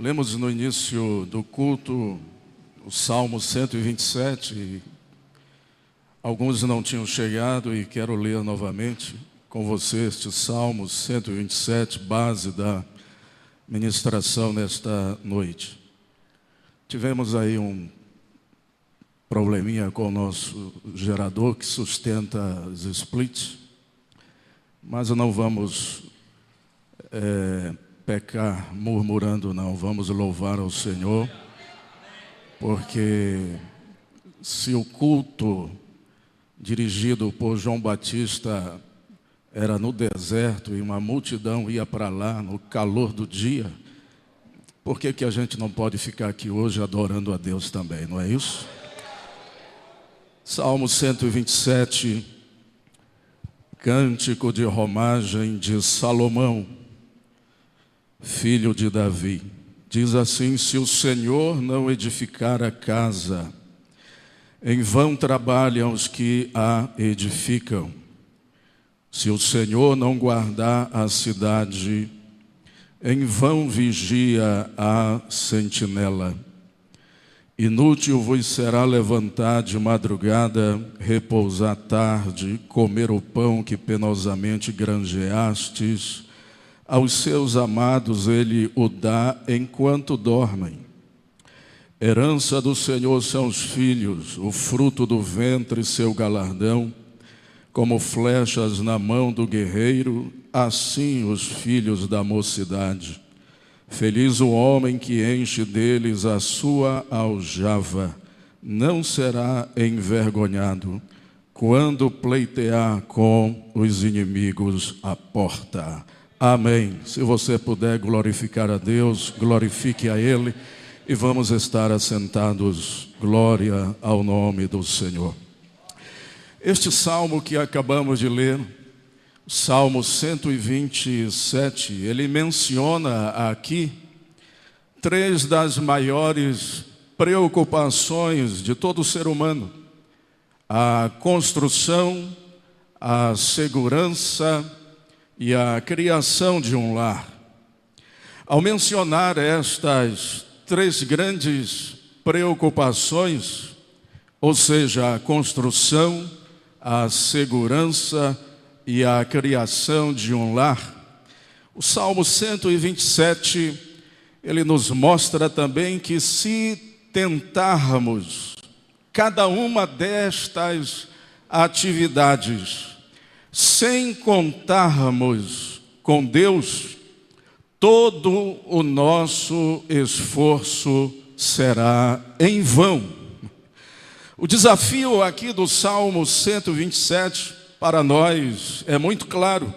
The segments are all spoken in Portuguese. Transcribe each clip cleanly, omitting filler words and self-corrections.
Lemos no início do culto o Salmo 127, e alguns não tinham chegado e quero ler novamente com você este Salmo 127, base da ministração nesta noite. Tivemos aí um probleminha com o nosso gerador que sustenta as splits, mas não vamos pecar murmurando, não. Vamos louvar ao Senhor, porque se o culto dirigido por João Batista era no deserto e uma multidão ia para lá no calor do dia, por que a gente não pode ficar aqui hoje adorando a Deus também, não é isso? Salmo 127, cântico de romagem de Salomão, filho de Davi. Diz assim: se o Senhor não edificar a casa, em vão trabalham os que a edificam. Se o Senhor não guardar a cidade, em vão vigia a sentinela. Inútil vos será levantar de madrugada, repousar tarde, comer o pão que penosamente granjeastes. Aos seus amados ele o dá enquanto dormem. Herança do Senhor são os filhos, o fruto do ventre seu galardão. Como flechas na mão do guerreiro, assim os filhos da mocidade. Feliz o homem que enche deles a sua aljava, não será envergonhado quando pleitear com os inimigos à porta. Amém. Se você puder glorificar a Deus, glorifique a Ele e vamos estar assentados. Glória ao nome do Senhor. Este salmo que acabamos de ler, Salmo 127, ele menciona aqui três das maiores preocupações de todo ser humano: a construção, a segurança e a criação de um lar. Ao mencionar estas três grandes preocupações, ou seja, a construção, a segurança e a criação de um lar, o Salmo 127, ele nos mostra também que se tentarmos cada uma destas atividades sem contarmos com Deus, todo o nosso esforço será em vão. O desafio aqui do Salmo 127 para nós é muito claro.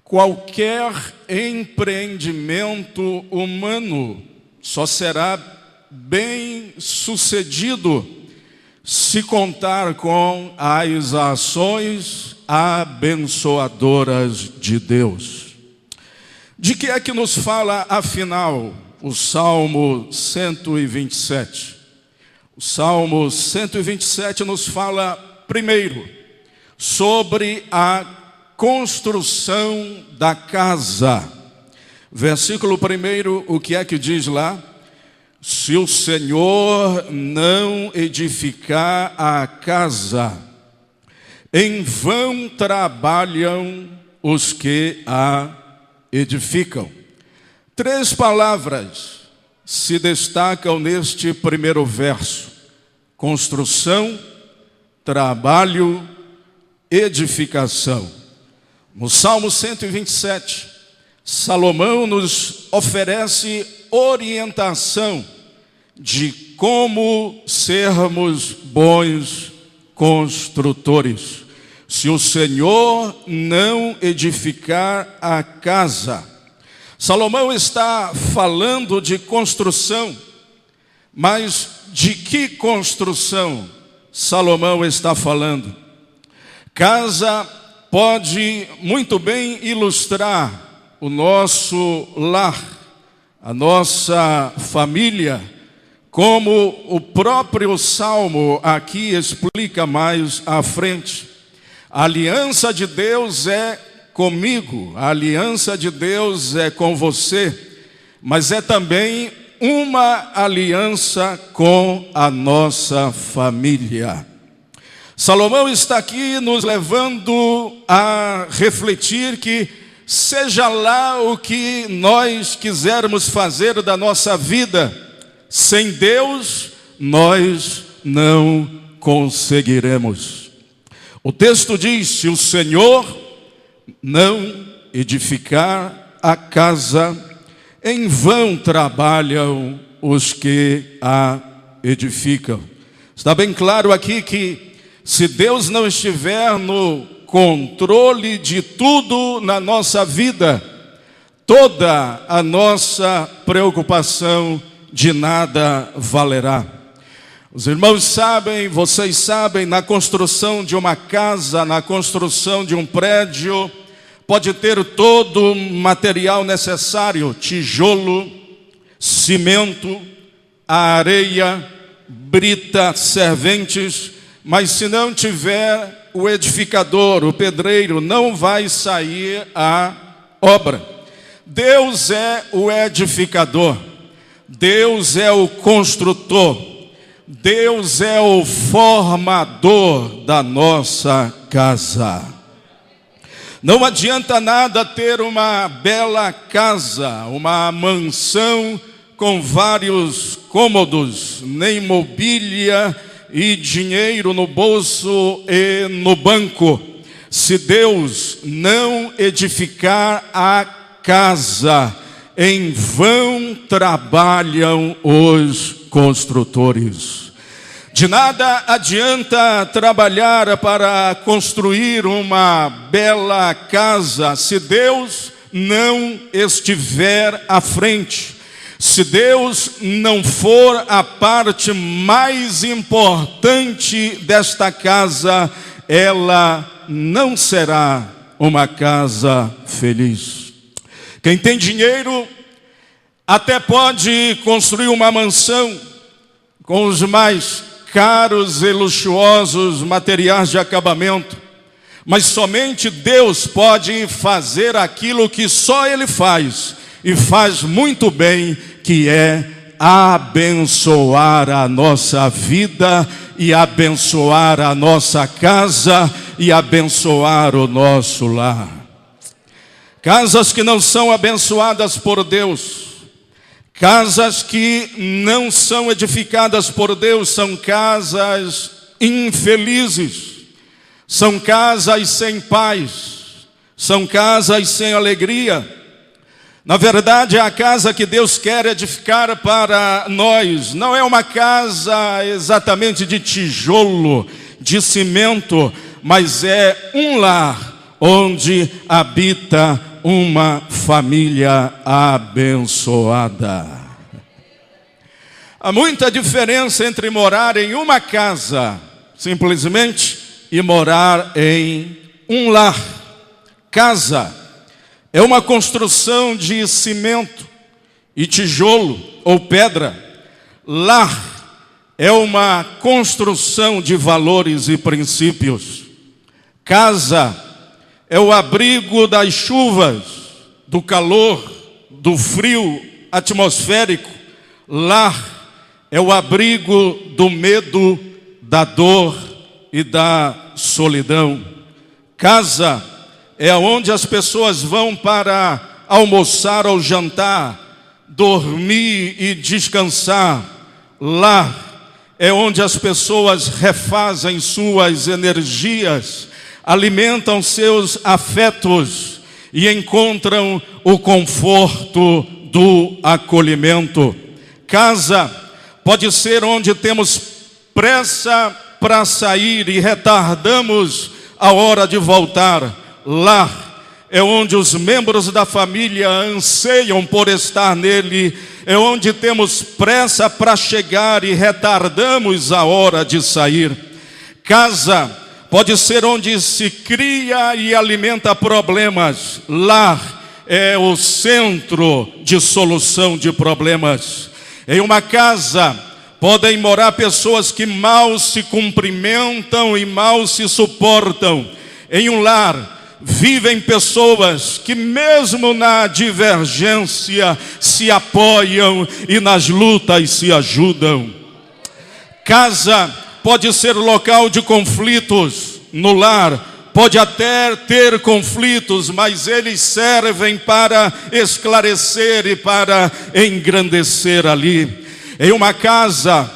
Qualquer empreendimento humano só será bem sucedido se contar com as ações abençoadoras de Deus. De que é que nos fala, afinal, o Salmo 127? O Salmo 127 nos fala, primeiro, sobre a construção da casa. Versículo 1, o que é que diz lá? Se o Senhor não edificar a casa, em vão trabalham os que a edificam. Três palavras se destacam neste primeiro verso: construção, trabalho, edificação. No Salmo 127, Salomão nos oferece orientação de como sermos bons construtores. Se o Senhor não edificar a casa, Salomão está falando de construção, mas de que construção Salomão está falando? Casa pode muito bem ilustrar o nosso lar, a nossa família, como o próprio Salmo aqui explica mais à frente. A aliança de Deus é comigo, a aliança de Deus é com você. mas é também uma aliança com a nossa família. Salomão está aqui nos levando a refletir que, seja lá o que nós quisermos fazer da nossa vida, sem Deus nós não conseguiremos. O texto diz: se o Senhor não edificar a casa, em vão trabalham os que a edificam. Está bem claro aqui que, se Deus não estiver no controle de tudo na nossa vida, toda a nossa preocupação de nada valerá. Os irmãos sabem, vocês sabem, na construção de uma casa, na construção de um prédio, pode ter todo o material necessário: tijolo, cimento, a areia, brita, serventes, mas se não tiver o edificador, o pedreiro, não vai sair a obra. Deus é o edificador, Deus é o construtor, Deus é o formador da nossa casa. Não adianta nada ter uma bela casa, uma mansão com vários cômodos, nem mobília e dinheiro no bolso e no banco, se Deus não edificar a casa. Em vão trabalham os construtores. De nada adianta trabalhar para construir uma bela casa se Deus não estiver à frente. Se Deus não for a parte mais importante desta casa, ela não será uma casa feliz. Quem tem dinheiro até pode construir uma mansão com os mais caros e luxuosos materiais de acabamento, mas somente Deus pode fazer aquilo que só Ele faz, e faz muito bem, que é abençoar a nossa vida, e abençoar a nossa casa, e abençoar o nosso lar. Casas que não são abençoadas por Deus, casas que não são edificadas por Deus, são casas infelizes, são casas sem paz, são casas sem alegria. Na verdade, a casa que Deus quer edificar para nós não é uma casa exatamente de tijolo, de cimento, mas é um lar onde habita uma família abençoada. Há muita diferença entre morar em uma casa, simplesmente, e morar em um lar. Casa é uma construção de cimento e tijolo ou pedra. Lar é uma construção de valores e princípios. Casa é o abrigo das chuvas, do calor, do frio atmosférico. Lar é o abrigo do medo, da dor e da solidão. Casa é onde as pessoas vão para almoçar ou jantar, dormir e descansar. Lar é onde as pessoas refazem suas energias, alimentam seus afetos e encontram o conforto do acolhimento. Casa pode ser onde temos pressa para sair e retardamos a hora de voltar. Lar é onde os membros da família anseiam por estar nele, é onde temos pressa para chegar e retardamos a hora de sair. Casa pode ser onde se cria e alimenta problemas. Lar é o centro de solução de problemas. Em uma casa podem morar pessoas que mal se cumprimentam e mal se suportam. Em um lar vivem pessoas que mesmo na divergência se apoiam e nas lutas se ajudam. Casa pode ser local de conflitos. No lar pode até ter conflitos, mas eles servem para esclarecer e para engrandecer ali. Em uma casa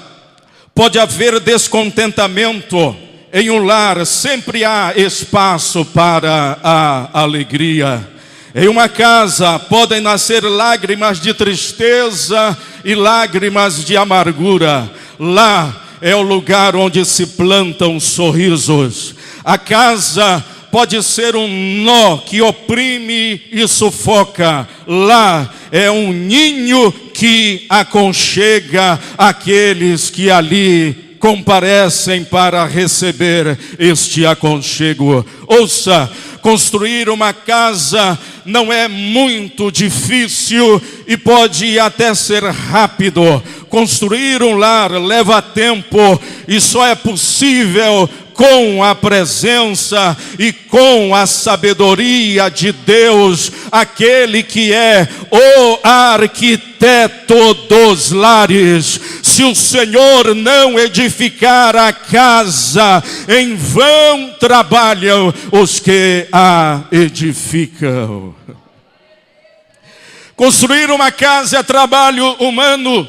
pode haver descontentamento. Em um lar sempre há espaço para a alegria. Em uma casa podem nascer lágrimas de tristeza e lágrimas de amargura. Lá é o lugar onde se plantam sorrisos. A casa pode ser um nó que oprime e sufoca. Lá é um ninho que aconchega aqueles que ali comparecem para receber este aconchego. Ouça, construir uma casa não é muito difícil e pode até ser rápido. Construir um lar leva tempo e só é possível com a presença e com a sabedoria de Deus, aquele que é o arquiteto dos lares. Se o Senhor não edificar a casa, em vão trabalham os que a edificam. Construir uma casa é trabalho humano,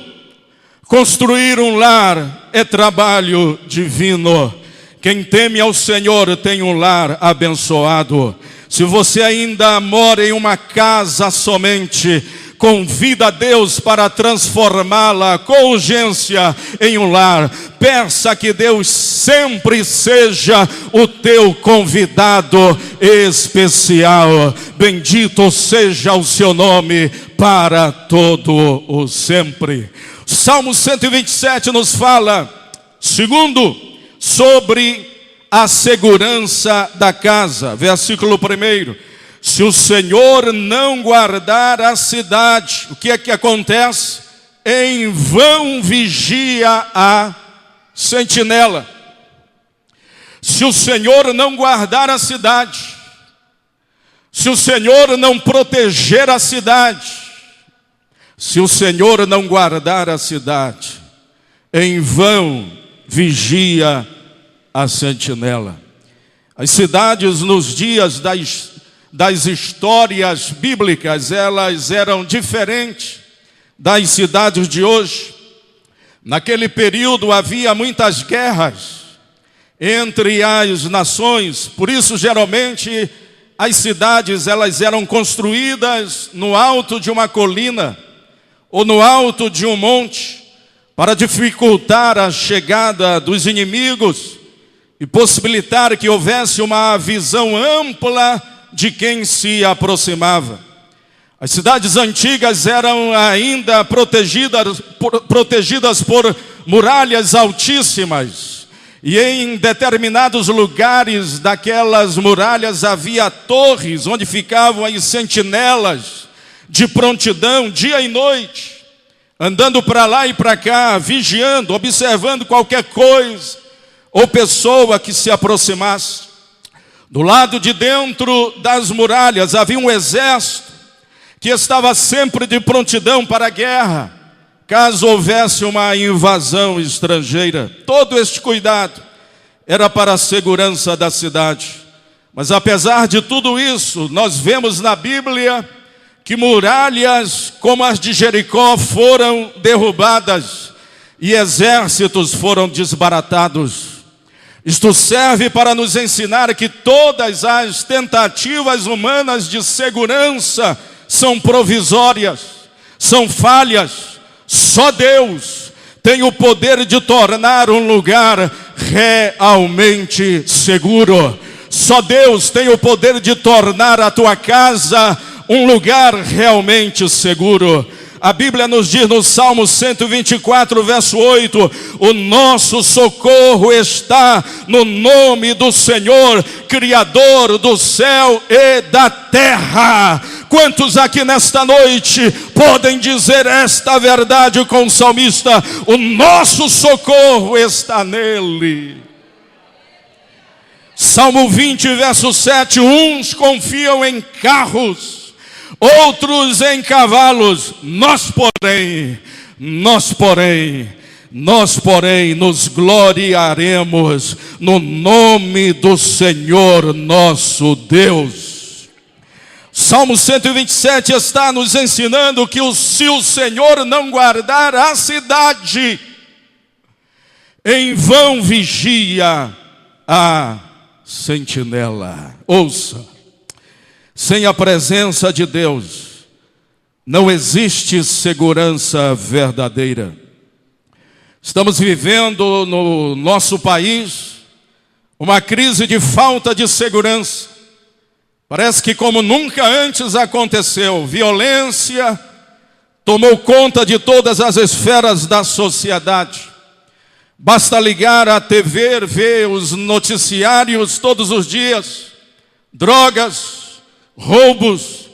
construir um lar é trabalho divino. Quem teme ao Senhor tem um lar abençoado. Se você ainda mora em uma casa somente, convida a Deus para transformá-la com urgência em um lar. Peça que Deus sempre seja o teu convidado especial. Bendito seja o seu nome para todo o sempre. Salmo 127 nos fala, segundo, sobre a segurança da casa. Versículo 1. Se o Senhor não guardar a cidade, o que é que acontece? Em vão vigia a sentinela. Se o Senhor não guardar a cidade, se o Senhor não proteger a cidade, se o Senhor não guardar a cidade, em vão vigia a sentinela. As cidades nos dias das histórias bíblicas, elas eram diferentes das cidades de hoje. Naquele período havia muitas guerras entre as nações, por isso geralmente as cidades elas eram construídas no alto de uma colina ou no alto de um monte, para dificultar a chegada dos inimigos e possibilitar que houvesse uma visão ampla de quem se aproximava. As cidades antigas eram ainda protegidas por muralhas altíssimas, e em determinados lugares daquelas muralhas havia torres onde ficavam as sentinelas de prontidão dia e noite, andando para lá e para cá, vigiando, observando qualquer coisa ou pessoa que se aproximasse. Do lado de dentro das muralhas havia um exército que estava sempre de prontidão para a guerra, caso houvesse uma invasão estrangeira. Todo este cuidado era para a segurança da cidade. Mas apesar de tudo isso, nós vemos na Bíblia que muralhas como as de Jericó foram derrubadas e exércitos foram desbaratados. Isto serve para nos ensinar que todas as tentativas humanas de segurança são provisórias, são falhas. Só Deus tem o poder de tornar um lugar realmente seguro. Só Deus tem o poder de tornar a tua casa um lugar realmente seguro. A Bíblia nos diz no Salmo 124, verso 8, o nosso socorro está no nome do Senhor, Criador do céu e da terra. Quantos aqui nesta noite podem dizer esta verdade com o salmista? O nosso socorro está nele. Salmo 20, verso 7, uns confiam em carros, outros em cavalos, nós porém nos gloriaremos no nome do Senhor nosso Deus. Salmo 127 está nos ensinando que se o Senhor não guardar a cidade, em vão vigia a sentinela. Ouça, sem a presença de Deus, não existe segurança verdadeira. Estamos vivendo no nosso país uma crise de falta de segurança. Parece que como nunca antes aconteceu, violência tomou conta de todas as esferas da sociedade. Basta ligar a TV, ver os noticiários todos os dias. Drogas, roubos,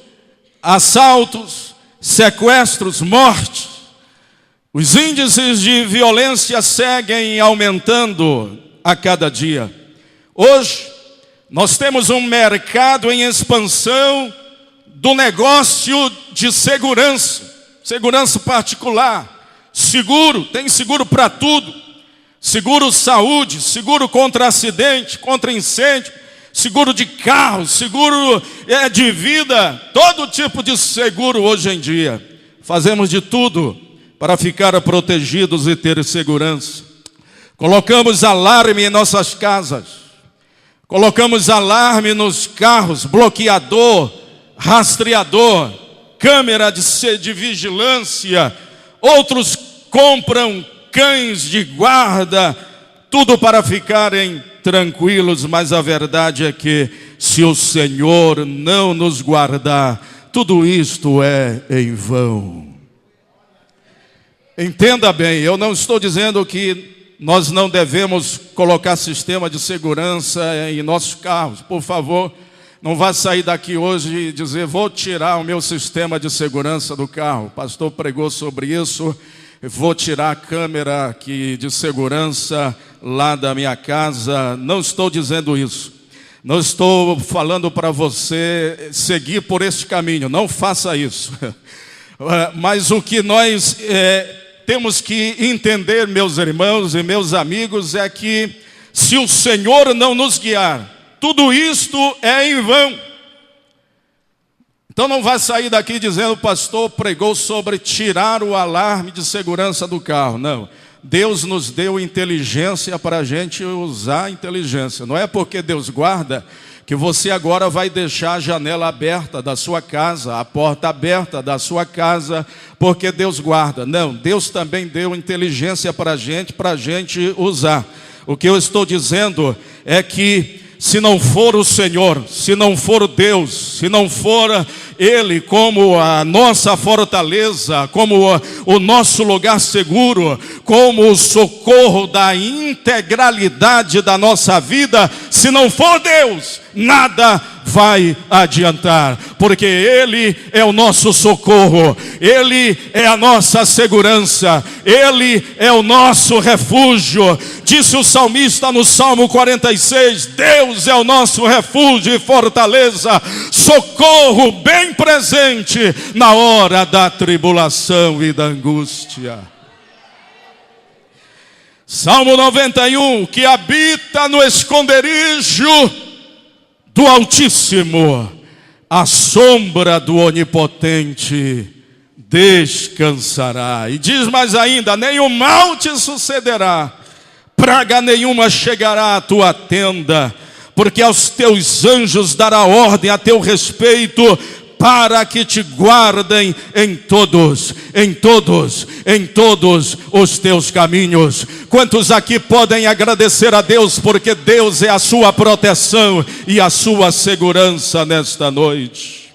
assaltos, sequestros, mortes. Os índices de violência seguem aumentando a cada dia. Hoje, nós temos um mercado em expansão do negócio de segurança particular, seguro, tem seguro para tudo, seguro saúde, seguro contra acidente, contra incêndio, seguro de carro, seguro de vida, todo tipo de seguro hoje em dia. Fazemos de tudo para ficar protegidos e ter segurança. Colocamos alarme em nossas casas, colocamos alarme nos carros, bloqueador, rastreador, câmera de vigilância. Outros compram cães de guarda, tudo para ficarem tranquilos. Mas a verdade é que se o Senhor não nos guardar, tudo isto é em vão. Entenda bem, eu não estou dizendo que nós não devemos colocar sistema de segurança em nossos carros. Por favor, não vá sair daqui hoje e dizer: vou tirar o meu sistema de segurança do carro. O pastor pregou sobre isso. Vou tirar a câmera de segurança lá da minha casa. Não estou dizendo isso. Não estou falando para você seguir por este caminho. Não faça isso. Mas o que nós temos que entender, meus irmãos e meus amigos, é que se o Senhor não nos guiar, tudo isto é em vão. Então não vai sair daqui dizendo: o pastor pregou sobre tirar o alarme de segurança do carro. Não, Deus nos deu inteligência para a gente usar a inteligência. Não é porque Deus guarda que você agora vai deixar a janela aberta da sua casa, a porta aberta da sua casa, porque Deus guarda. Não, Deus também deu inteligência para a gente usar. O que eu estou dizendo é que se não for o Senhor, se não for Deus, se não for Ele como a nossa fortaleza, como o nosso lugar seguro, como o socorro da integralidade da nossa vida, se não for Deus, nada vai adiantar, porque Ele é o nosso socorro, Ele é a nossa segurança, Ele é o nosso refúgio. Disse o salmista no Salmo 46, Deus é o nosso refúgio e fortaleza, socorro bem presente na hora da tribulação e da angústia. Salmo 91, que habita no esconderijo do Altíssimo, à sombra do Onipotente descansará. E diz mais ainda: nenhum mal te sucederá, praga nenhuma chegará à tua tenda, porque aos teus anjos dará ordem a teu respeito, para que te guardem em todos os teus caminhos. Quantos aqui podem agradecer a Deus, porque Deus é a sua proteção e a sua segurança nesta noite?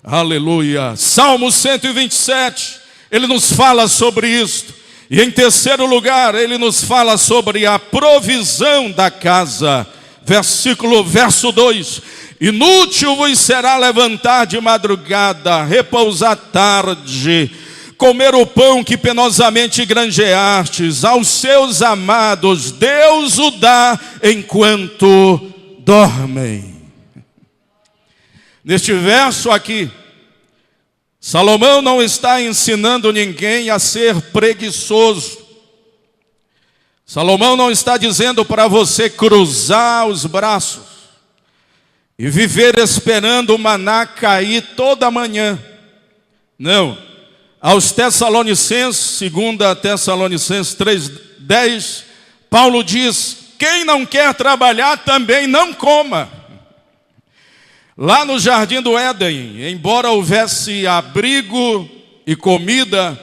Aleluia. Salmo 127, ele nos fala sobre isto. E em terceiro lugar, ele nos fala sobre a provisão da casa. Verso 2: inútil vos será levantar de madrugada, repousar tarde, comer o pão que penosamente granjeastes, aos seus amados Deus o dá enquanto dormem. Neste verso aqui, Salomão não está ensinando ninguém a ser preguiçoso. Salomão não está dizendo para você cruzar os braços e viver esperando o maná cair toda manhã. Não. Aos Tessalonicenses, 2 Tessalonicenses 3:10, Paulo diz: quem não quer trabalhar também não coma. Lá no jardim do Éden, embora houvesse abrigo e comida,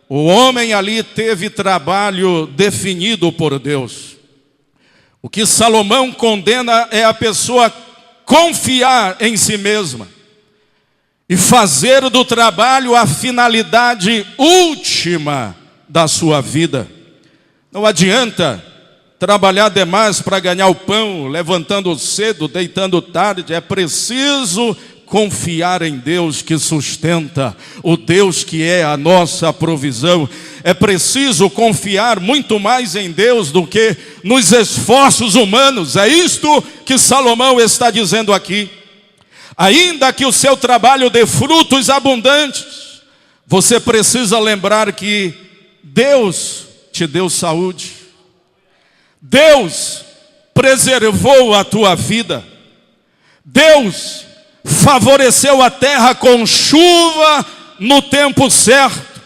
o homem ali teve trabalho definido por Deus. O que Salomão condena é a pessoa confiar em si mesma e fazer do trabalho a finalidade última da sua vida. Não adianta trabalhar demais para ganhar o pão, levantando cedo, deitando tarde. É preciso confiar em Deus que sustenta, o Deus que é a nossa provisão. É preciso confiar muito mais em Deus do que nos esforços humanos. É isto que Salomão está dizendo aqui. Ainda que o seu trabalho dê frutos abundantes, você precisa lembrar que Deus te deu saúde. Deus preservou a tua vida. Deus favoreceu a terra com chuva no tempo certo.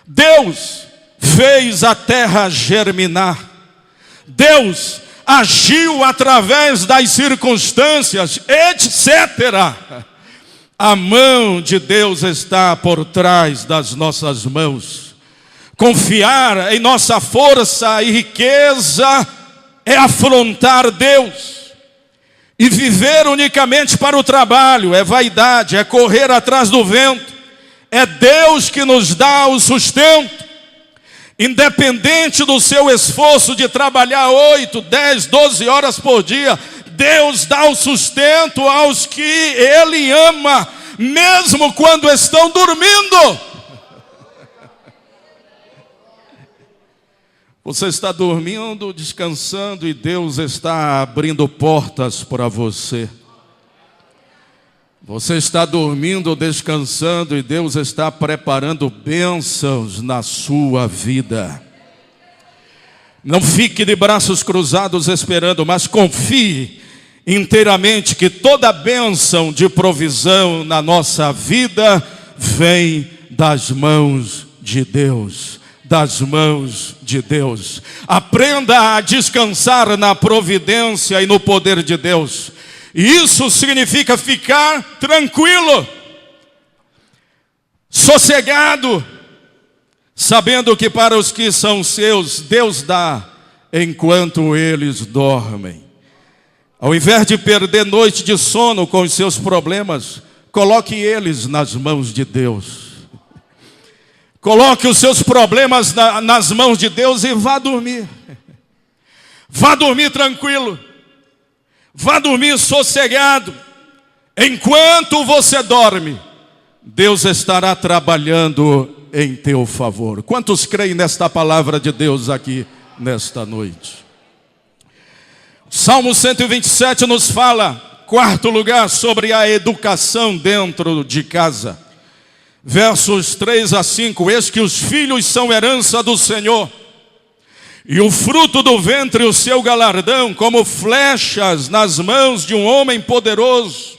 Deus fez a terra germinar. Deus agiu através das circunstâncias, etc. A mão de Deus está por trás das nossas mãos. Confiar em nossa força e riqueza é afrontar Deus. E viver unicamente para o trabalho é vaidade, é correr atrás do vento. É Deus que nos dá o sustento. Independente do seu esforço de trabalhar 8, 10, 12 horas por dia, Deus dá o sustento aos que Ele ama, mesmo quando estão dormindo. Você está dormindo, descansando, e Deus está abrindo portas para você. Você está dormindo, descansando, e Deus está preparando bênçãos na sua vida. Não fique de braços cruzados esperando, mas confie inteiramente que toda bênção de provisão na nossa vida vem das mãos de Deus. Das mãos de Deus. Aprenda a descansar na providência e no poder de Deus. E isso significa ficar tranquilo, sossegado, sabendo que para os que são seus, Deus dá enquanto eles dormem. Ao invés de perder noite de sono com os seus problemas, coloque eles nas mãos de Deus. Coloque os seus problemas nas mãos de Deus e vá dormir. Vá dormir tranquilo. Vá dormir sossegado. Enquanto você dorme, Deus estará trabalhando em teu favor. Quantos creem nesta palavra de Deus aqui nesta noite? Salmo 127 nos fala, quarto lugar, sobre a educação dentro de casa. Versos 3 a 5, eis que os filhos são herança do Senhor, e o fruto do ventre o seu galardão, como flechas nas mãos de um homem poderoso.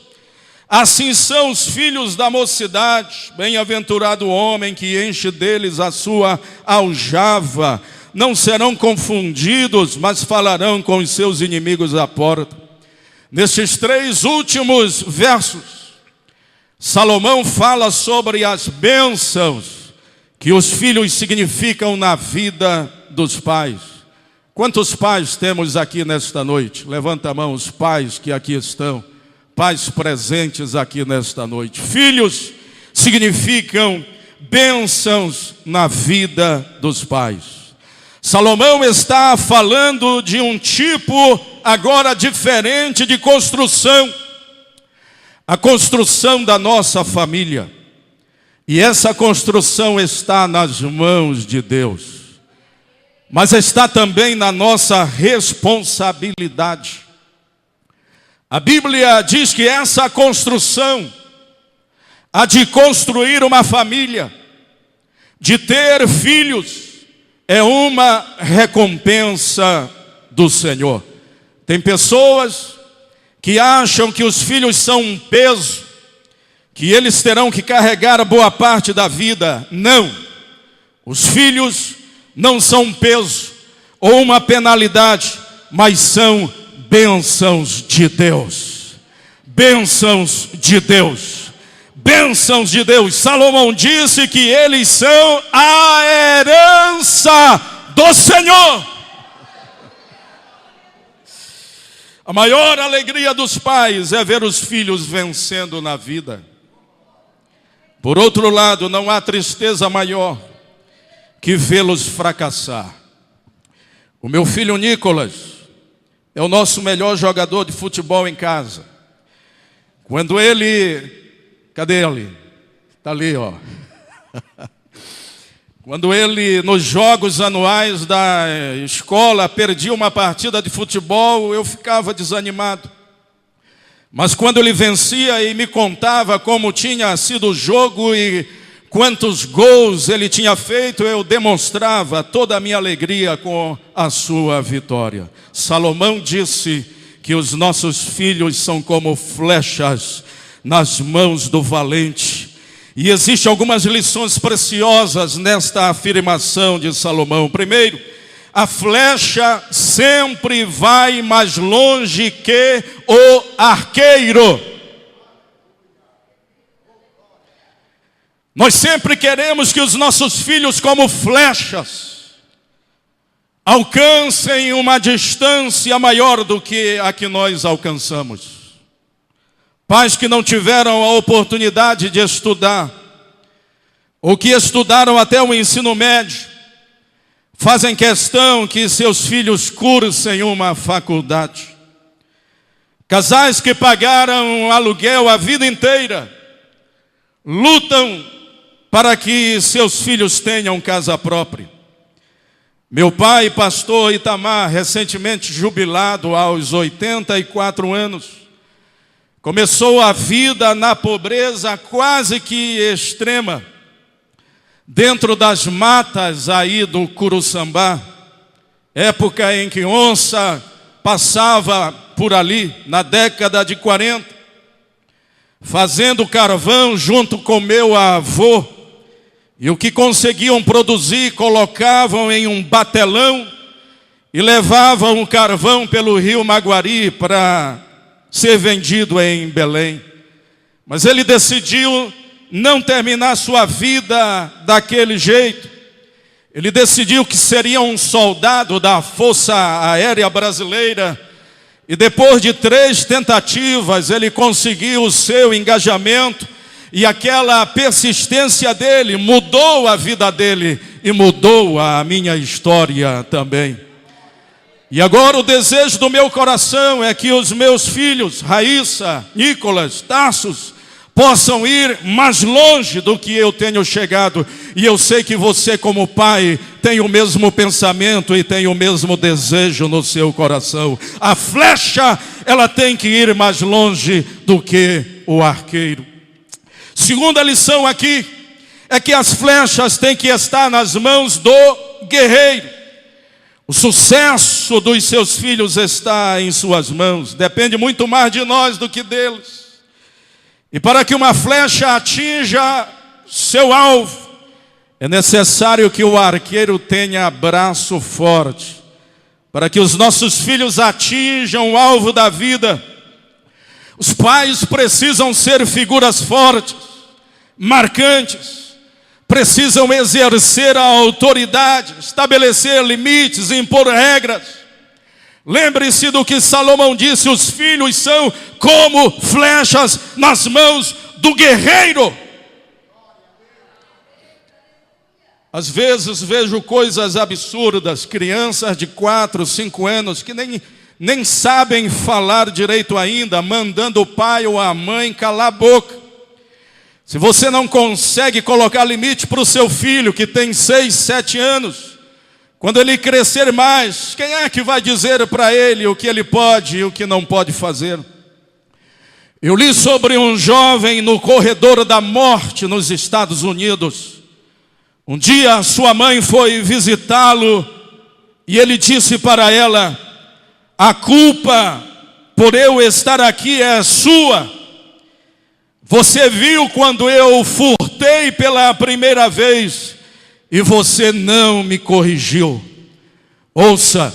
Assim são os filhos da mocidade, bem-aventurado o homem que enche deles a sua aljava. Não serão confundidos, mas falarão com os seus inimigos à porta. Nestes 3 últimos versos, Salomão fala sobre as bênçãos que os filhos significam na vida dos pais. Quantos pais temos aqui nesta noite? Levanta a mão os pais que aqui estão, pais presentes aqui nesta noite. Filhos significam bênçãos na vida dos pais. Salomão está falando de um tipo agora diferente de construção. A construção da nossa família. E essa construção está nas mãos de Deus, mas está também na nossa responsabilidade. A Bíblia diz que essa construção, a de construir uma família, de ter filhos, é uma recompensa do Senhor. Tem pessoas que acham que os filhos são um peso, que eles terão que carregar boa parte da vida. Não, os filhos não são um peso ou uma penalidade, mas são bênçãos de Deus. Bênçãos de Deus. Bênçãos de Deus. Salomão disse que eles são a herança do Senhor. A maior alegria dos pais é ver os filhos vencendo na vida. Por outro lado, não há tristeza maior que vê-los fracassar. O meu filho Nicolas é o nosso melhor jogador de futebol em casa. Quando ele... Cadê ele? Está ali, ó. Quando ele, nos jogos anuais da escola, perdia uma partida de futebol, eu ficava desanimado. Mas quando ele vencia e me contava como tinha sido o jogo e quantos gols ele tinha feito, eu demonstrava toda a minha alegria com a sua vitória. Salomão disse que os nossos filhos são como flechas nas mãos do valente. E existem algumas lições preciosas nesta afirmação de Salomão. Primeiro, a flecha sempre vai mais longe que o arqueiro. Nós sempre queremos que os nossos filhos, como flechas, alcancem uma distância maior do que a que nós alcançamos. Pais que não tiveram a oportunidade de estudar, ou que estudaram até o ensino médio, fazem questão que seus filhos cursem uma faculdade. Casais que pagaram aluguel a vida inteira, lutam para que seus filhos tenham casa própria. Meu pai, pastor Itamar, recentemente jubilado aos 84 anos, começou a vida na pobreza quase que extrema, dentro das matas aí do Curuçambá, época em que onça passava por ali, na década de 40, fazendo carvão junto com meu avô, e o que conseguiam produzir colocavam em um batelão e levavam o carvão pelo rio Maguari para ser vendido em Belém. Mas ele decidiu não terminar sua vida daquele jeito. Ele decidiu que seria um soldado da Força Aérea Brasileira. E depois de 3 tentativas, ele conseguiu o seu engajamento. E aquela persistência dele mudou a vida dele e mudou a minha história também. E agora o desejo do meu coração é que os meus filhos, Raíssa, Nicolas, Tassos, possam ir mais longe do que eu tenho chegado. E eu sei que você, como pai, tem o mesmo pensamento e tem o mesmo desejo no seu coração. A flecha, ela tem que ir mais longe do que o arqueiro. Segunda lição aqui é que as flechas têm que estar nas mãos do guerreiro. O sucesso dos seus filhos está em suas mãos. Depende muito mais de nós do que deles. E para que uma flecha atinja seu alvo, é necessário que o arqueiro tenha braço forte. Para que os nossos filhos atinjam o alvo da vida, os pais precisam ser figuras fortes, marcantes. Precisam exercer a autoridade, estabelecer limites, impor regras. Lembre-se do que Salomão disse: os filhos são como flechas nas mãos do guerreiro. Às vezes vejo coisas absurdas, crianças de 4, 5 anos que nem sabem falar direito ainda, mandando o pai ou a mãe calar a boca. Se você não consegue colocar limite para o seu filho que tem 6, 7 anos, quando ele crescer mais, quem é que vai dizer para ele o que ele pode e o que não pode fazer? Eu li sobre um jovem no corredor da morte nos Estados Unidos. Um dia sua mãe foi visitá-lo e ele disse para ela: a culpa por eu estar aqui é sua. Você viu quando eu furtei pela primeira vez e você não me corrigiu. Ouça,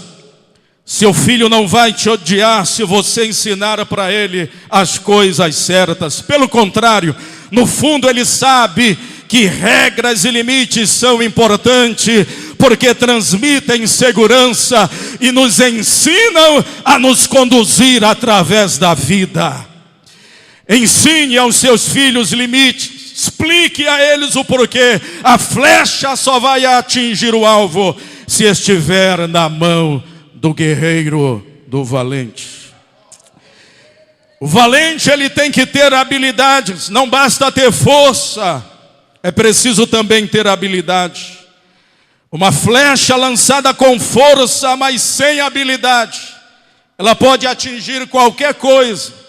seu filho não vai te odiar se você ensinar para ele as coisas certas. Pelo contrário, no fundo ele sabe que regras e limites são importantes, porque transmitem segurança e nos ensinam a nos conduzir através da vida. Ensine aos seus filhos limites, explique a eles o porquê. A flecha só vai atingir o alvo se estiver na mão do guerreiro, do valente. O valente, ele tem que ter habilidades, não basta ter força, é preciso também ter habilidade. Uma flecha lançada com força, mas sem habilidade, ela pode atingir qualquer coisa,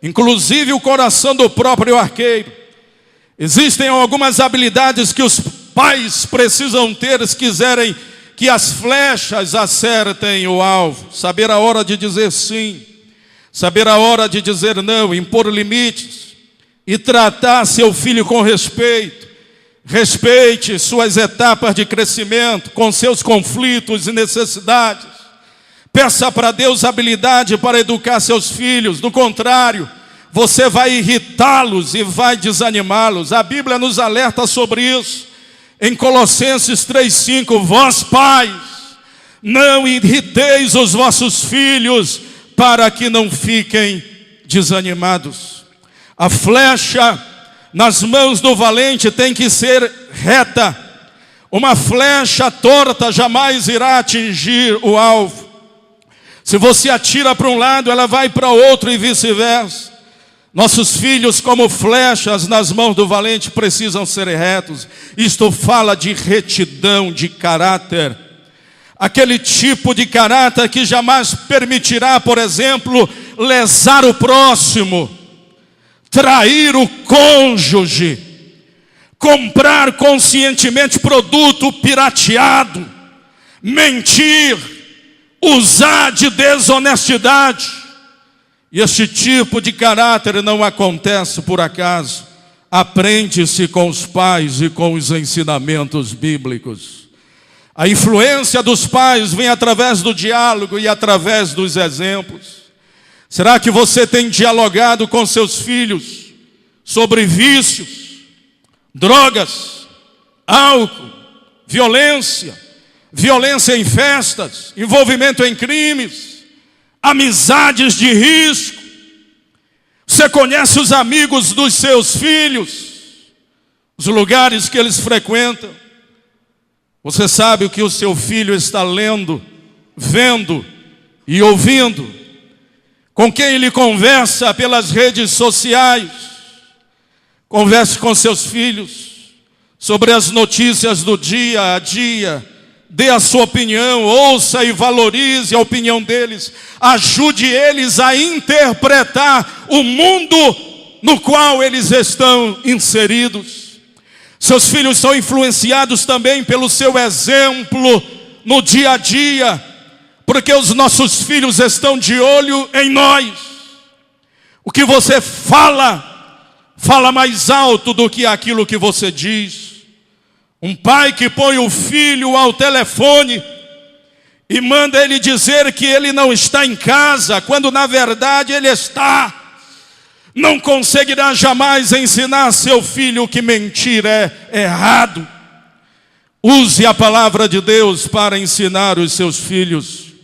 inclusive o coração do próprio arqueiro. Existem algumas habilidades que os pais precisam ter se quiserem que as flechas acertem o alvo. Saber a hora de dizer sim, saber a hora de dizer não, impor limites e tratar seu filho com respeito. Respeite suas etapas de crescimento, com seus conflitos e necessidades. Peça para Deus habilidade para educar seus filhos. Do contrário, você vai irritá-los e vai desanimá-los. A Bíblia nos alerta sobre isso. Em Colossenses 3,5, vós pais, não irriteis os vossos filhos, para que não fiquem desanimados. A flecha nas mãos do valente tem que ser reta. Uma flecha torta jamais irá atingir o alvo. Se você atira para um lado, ela vai para outro e vice-versa. Nossos filhos, como flechas nas mãos do valente, precisam ser retos. Isto fala de retidão de caráter. Aquele tipo de caráter que jamais permitirá, por exemplo, lesar o próximo, trair o cônjuge, comprar conscientemente produto pirateado, mentir, usar de desonestidade. E este tipo de caráter não acontece por acaso. Aprende-se com os pais e com os ensinamentos bíblicos. A influência dos pais vem através do diálogo e através dos exemplos. Será que você tem dialogado com seus filhos sobre vícios, drogas, álcool, violência em festas, envolvimento em crimes, amizades de risco? Você conhece os amigos dos seus filhos, os lugares que eles frequentam? Você sabe o que o seu filho está lendo, vendo e ouvindo? Com quem ele conversa pelas redes sociais? Converse com seus filhos sobre as notícias do dia a dia. Dê a sua opinião, ouça e valorize a opinião deles. Ajude eles a interpretar o mundo no qual eles estão inseridos. Seus filhos são influenciados também pelo seu exemplo no dia a dia, porque os nossos filhos estão de olho em nós. O que você fala mais alto do que aquilo que você diz. Um pai que põe o filho ao telefone e manda ele dizer que ele não está em casa, quando na verdade ele está, não conseguirá jamais ensinar seu filho que mentir é errado. Use a palavra de Deus para ensinar os seus filhos.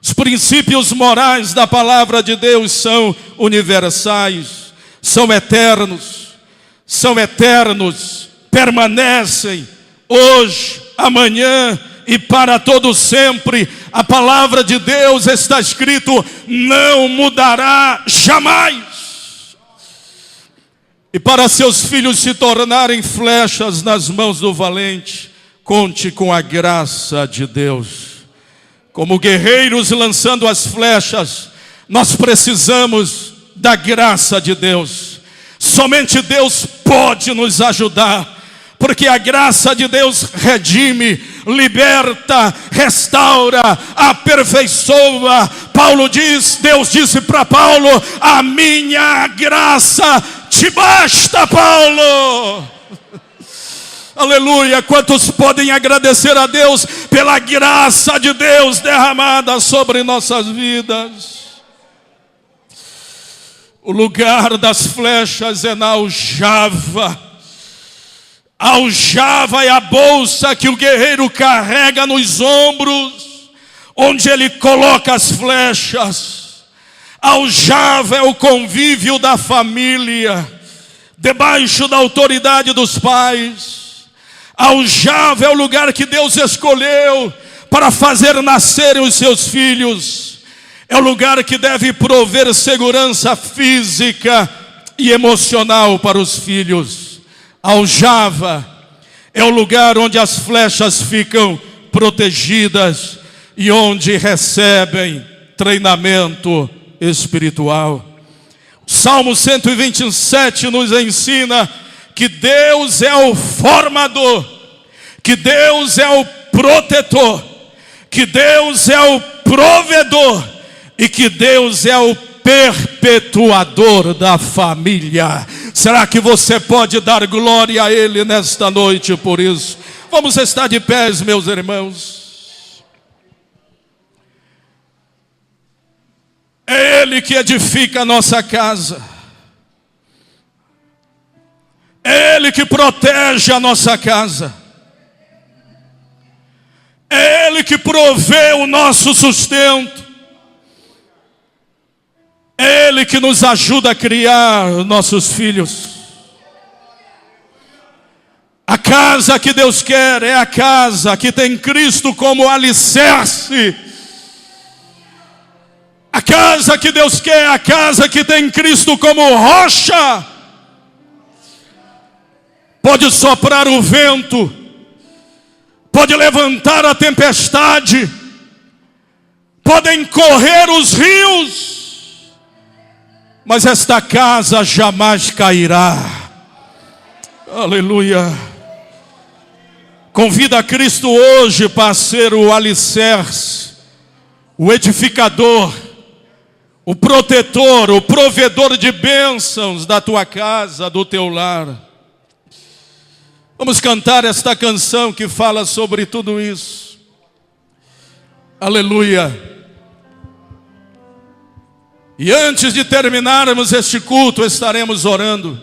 Os princípios morais da palavra de Deus são universais, são eternos, permanecem hoje, amanhã e para todo sempre. A palavra de Deus, está escrito, não mudará jamais. E para seus filhos se tornarem flechas nas mãos do valente, conte com a graça de Deus. Como guerreiros lançando as flechas, nós precisamos da graça de Deus. Somente Deus pode nos ajudar, porque a graça de Deus redime, liberta, restaura, aperfeiçoa. Paulo diz, Deus disse para Paulo: a minha graça te basta, Paulo. Aleluia. Quantos podem agradecer a Deus pela graça de Deus derramada sobre nossas vidas? O lugar das flechas é na aljava. A aljava é a bolsa que o guerreiro carrega nos ombros, onde ele coloca as flechas. A aljava é o convívio da família, debaixo da autoridade dos pais. A aljava é o lugar que Deus escolheu para fazer nascerem os seus filhos. É o lugar que deve prover segurança física e emocional para os filhos. A aljava é o lugar onde as flechas ficam protegidas e onde recebem treinamento espiritual. O Salmo 127 nos ensina que Deus é o formador, que Deus é o protetor, que Deus é o provedor e que Deus é o perpetuador da família. Será que você pode dar glória a Ele nesta noite por isso? Vamos estar de pés, meus irmãos. É Ele que edifica a nossa casa. É Ele que protege a nossa casa. É Ele que provê o nosso sustento. É Ele que nos ajuda a criar nossos filhos. A casa que Deus quer é a casa que tem Cristo como alicerce. A casa que Deus quer é a casa que tem Cristo como rocha. Pode soprar o vento, pode levantar a tempestade, podem correr os rios, mas esta casa jamais cairá. Aleluia. Convida a Cristo hoje para ser o alicerce, o edificador, o protetor, o provedor de bênçãos da tua casa, do teu lar. Vamos cantar esta canção que fala sobre tudo isso. Aleluia. E antes de terminarmos este culto, estaremos orando.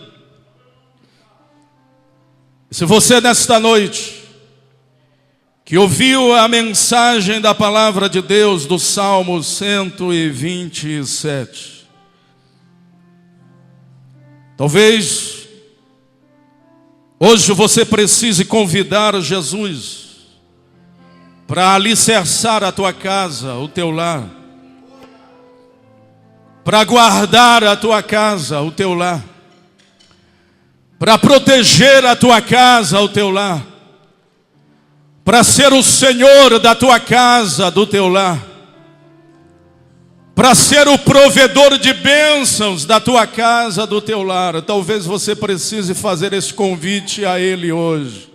Se você nesta noite, que ouviu a mensagem da palavra de Deus do Salmo 127, talvez hoje você precise convidar Jesus para alicerçar a tua casa, o teu lar, para guardar a tua casa, o teu lar, para proteger a tua casa, o teu lar, para ser o Senhor da tua casa, do teu lar, para ser o provedor de bênçãos da tua casa, do teu lar. Talvez você precise fazer esse convite a Ele hoje.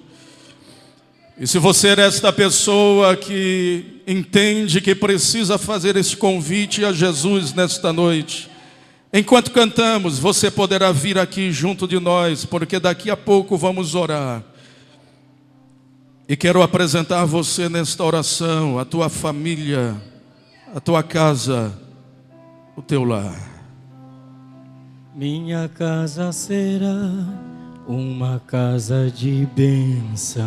E se você é esta pessoa que entende que precisa fazer esse convite a Jesus nesta noite, enquanto cantamos, você poderá vir aqui junto de nós, porque daqui a pouco vamos orar. E quero apresentar você nesta oração, a tua família, a tua casa, o teu lar. Minha casa será uma casa de bênção.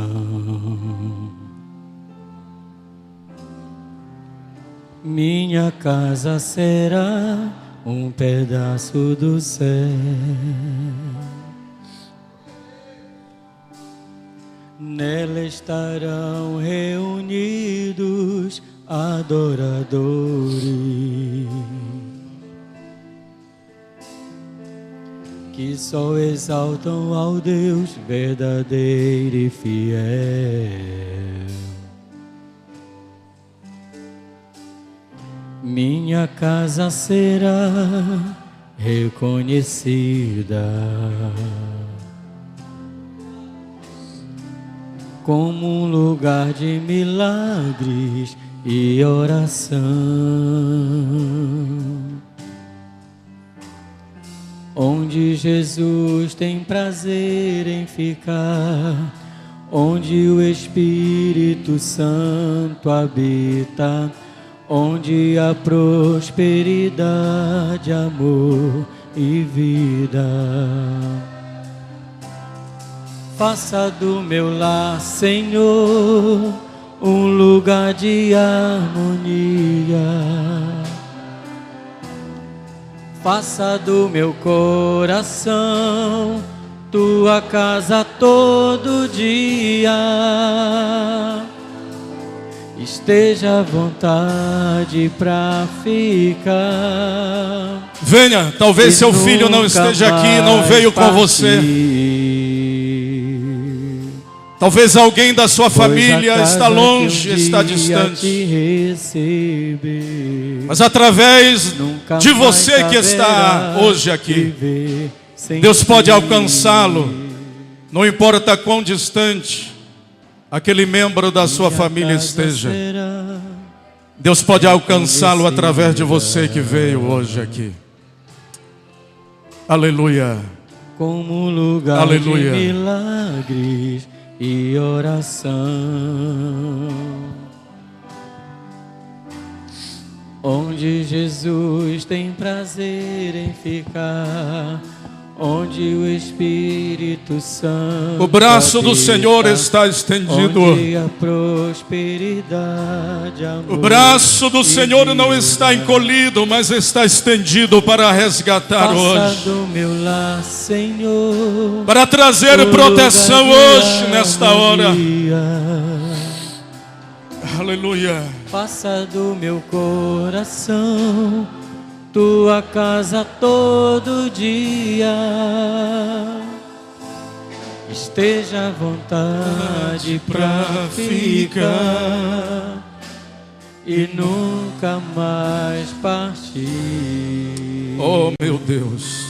Minha casa será um pedaço do céu. Nela estarão reunidos adoradores. que só exaltam ao Deus verdadeiro e fiel. Minha casa será reconhecida como um lugar de milagres e oração, onde Jesus tem prazer em ficar, onde o Espírito Santo habita, onde há prosperidade, amor e vida. Faça do meu lar, Senhor, um lugar de harmonia. Faça do meu coração tua casa todo dia. Esteja à vontade pra ficar. Venha, talvez seu filho não esteja aqui, não veio com você. Talvez alguém da sua família está longe, está distante. Mas através de você que está hoje aqui, Deus pode alcançá-lo, não importa quão distante aquele membro da sua família esteja. Deus pode alcançá-lo através de você que veio hoje aqui. Aleluia. Como lugar Aleluia. de milagres e oração, onde Jesus tem prazer em ficar, onde o Espírito Santo o braço do habita, Senhor está estendido. onde a prosperidade, amor, O braço do Senhor não está encolhido, mas está estendido para resgatar Faça hoje, do meu lar, Senhor, para trazer proteção hoje, nesta hora. Aleluia. Faça do meu coração tua casa todo dia. Esteja à vontade pra ficar e nunca mais partir. Oh, meu Deus.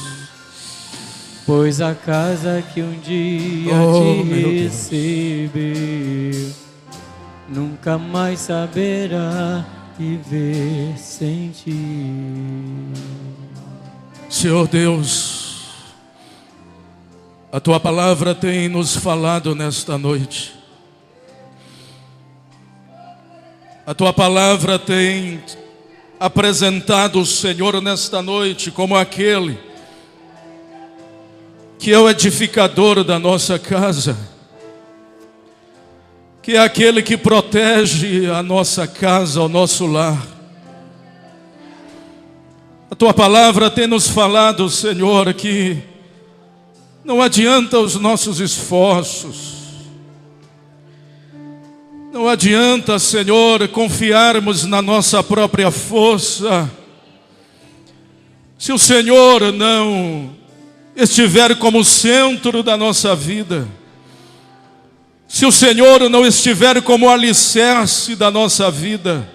Pois a casa que um dia te recebeu nunca mais saberá viver sem ti. Senhor Deus, a Tua palavra tem nos falado nesta noite. A Tua palavra tem apresentado o Senhor nesta noite como aquele que é o edificador da nossa casa, que é aquele que protege a nossa casa, o nosso lar. A Tua palavra tem nos falado, Senhor, que não adianta os nossos esforços, não adianta, Senhor, confiarmos na nossa própria força, se o Senhor não estiver como centro da nossa vida, se o Senhor não estiver como alicerce da nossa vida,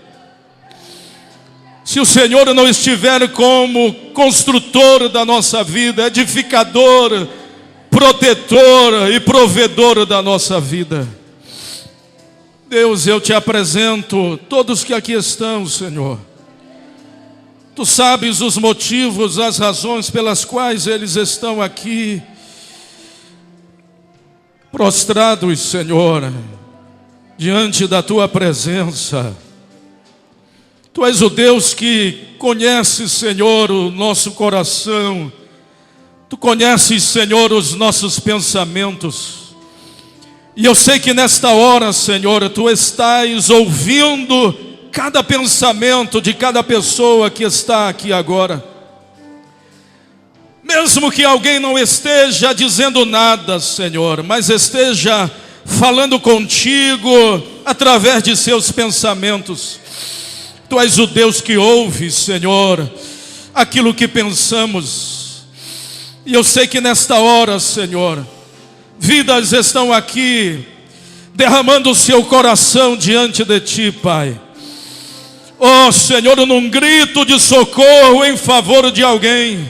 se o Senhor não estiver como construtor da nossa vida, edificador, protetor e provedor da nossa vida. Deus, eu te apresento todos que aqui estão, Senhor. Tu sabes os motivos, as razões pelas quais eles estão aqui, prostrados, Senhor, diante da Tua presença. Tu és o Deus que conhece, Senhor, o nosso coração. Tu conheces, Senhor, os nossos pensamentos. E eu sei que nesta hora, Senhor, Tu estás ouvindo cada pensamento de cada pessoa que está aqui agora. Mesmo que alguém não esteja dizendo nada, Senhor, mas esteja falando contigo através de seus pensamentos. Tu és o Deus que ouve, Senhor, aquilo que pensamos. E eu sei que nesta hora, Senhor, vidas estão aqui derramando o seu coração diante de Ti, Pai. Oh, Senhor, num grito de socorro em favor de alguém.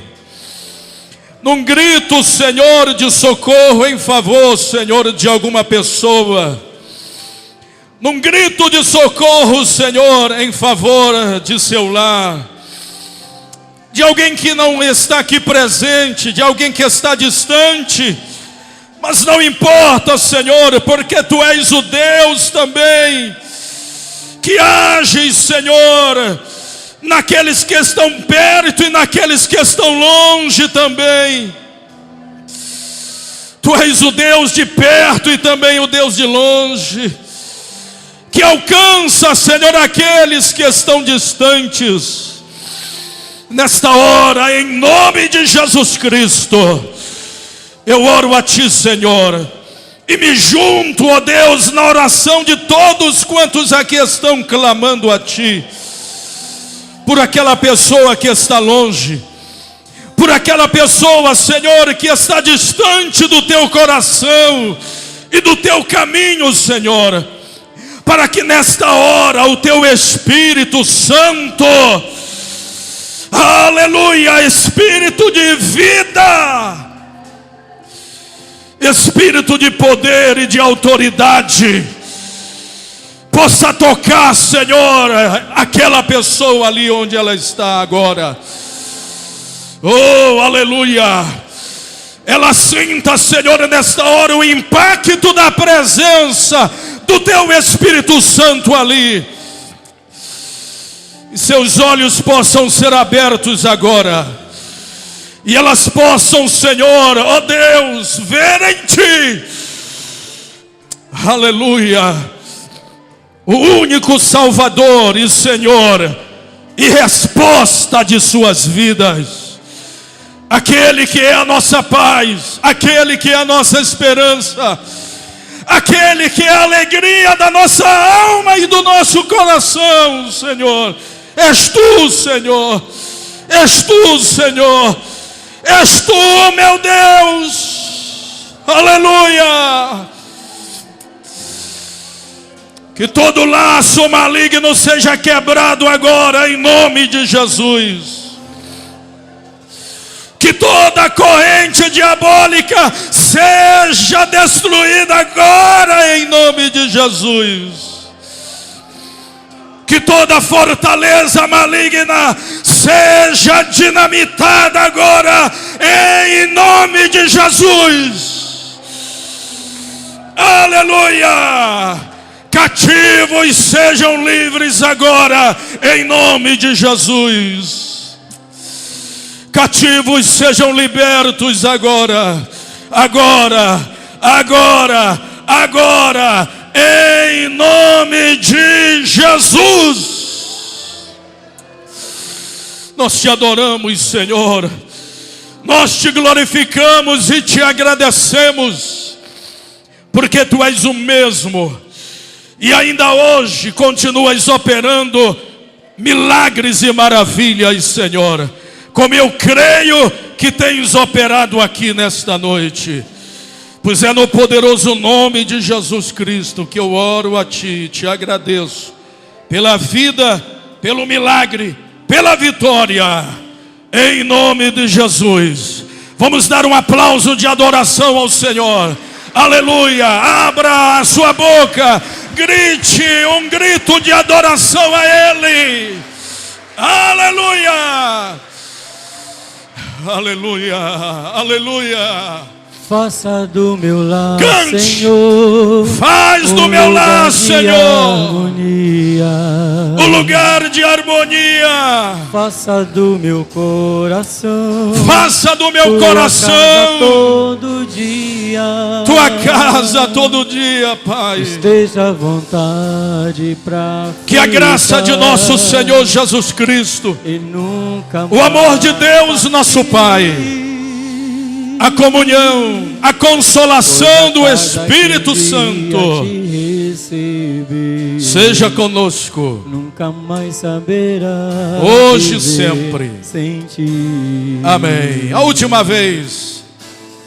Num grito, Senhor, de socorro em favor, Senhor, de alguma pessoa. Num grito de socorro, Senhor, em favor de seu lar. De alguém que não está aqui presente, de alguém que está distante. Mas não importa, Senhor, porque Tu és o Deus também que age, Senhor, naqueles que estão perto e naqueles que estão longe também. Tu és o Deus de perto e também o Deus de longe, que alcança, Senhor, aqueles que estão distantes. Nesta hora, em nome de Jesus Cristo, eu oro a Ti, Senhor, e me junto, ó Deus, na oração de todos quantos aqui estão clamando a Ti, por aquela pessoa que está longe, por aquela pessoa, Senhor, que está distante do Teu coração e do Teu caminho, Senhor, para que nesta hora o Teu Espírito Santo, aleluia, Espírito de vida, Espírito de poder e de autoridade, possa tocar, Senhor, aquela pessoa ali onde ela está agora. Oh, aleluia. Ela sinta, Senhor, nesta hora o impacto da presença do Teu Espírito Santo ali. E seus olhos possam ser abertos agora. E elas possam, Senhor, ó Deus, ver em Ti, aleluia, o único Salvador e Senhor e resposta de suas vidas. Aquele que é a nossa paz, aquele que é a nossa esperança, aquele que é a alegria da nossa alma e do nosso coração, Senhor. És Tu, Senhor. És Tu, Senhor. És Tu, meu Deus, aleluia. Que todo laço maligno seja quebrado agora, em nome de Jesus. Que toda corrente diabólica seja destruída agora, em nome de Jesus. Que toda fortaleza maligna seja dinamitada agora, em nome de Jesus. Aleluia. Cativos sejam livres agora, em nome de Jesus. Cativos sejam libertos agora, agora, agora, agora, em nome de Jesus. Nós Te adoramos, Senhor. Nós Te glorificamos e Te agradecemos, porque Tu és o mesmo. E ainda hoje continuas operando milagres e maravilhas, Senhor. Como eu creio que tens operado aqui nesta noite. Pois é no poderoso nome de Jesus Cristo que eu oro a Ti, Te agradeço pela vida, pelo milagre, pela vitória, em nome de Jesus. Vamos dar um aplauso de adoração ao Senhor. Aleluia. Abra a sua boca, grite um grito de adoração a Ele. Aleluia. Aleluia. Aleluia. Faça do meu lar, Cante. Senhor, Faz do meu lar, Senhor, harmonia. o lugar de harmonia. Faça do meu coração, Faça do meu Tua coração casa todo dia, Tua casa todo dia, Pai. esteja à vontade pra Que a graça de nosso Senhor Jesus Cristo, e nunca o amor de Deus nosso Pai, a comunhão, a consolação do Espírito Santo seja conosco, nunca mais saberá hoje e sempre. Sem ti. Amém. A última vez.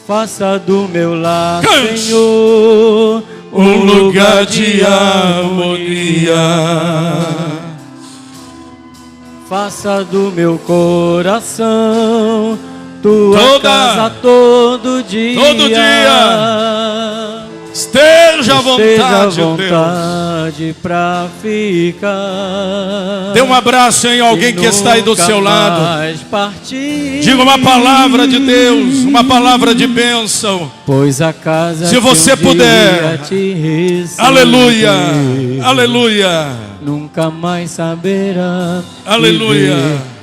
Faça do meu lar, Cante. Senhor, Um lugar de harmonia. Faça do meu coração tua casa todo dia. Todo dia. Esteja à vontade, Deus, pra ficar. Dê um abraço em alguém que está aí do seu lado. Diga uma palavra de Deus, uma palavra de bênção. Pois a casa, se você puder, aleluia, aleluia, nunca mais saberá. Aleluia.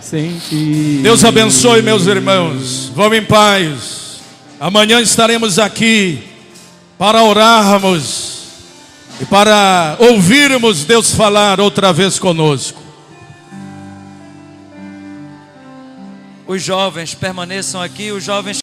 Sem ti. Deus abençoe, meus irmãos. Vão em paz. Amanhã estaremos aqui para orarmos e para ouvirmos Deus falar outra vez conosco. Os jovens permaneçam aqui, os jovens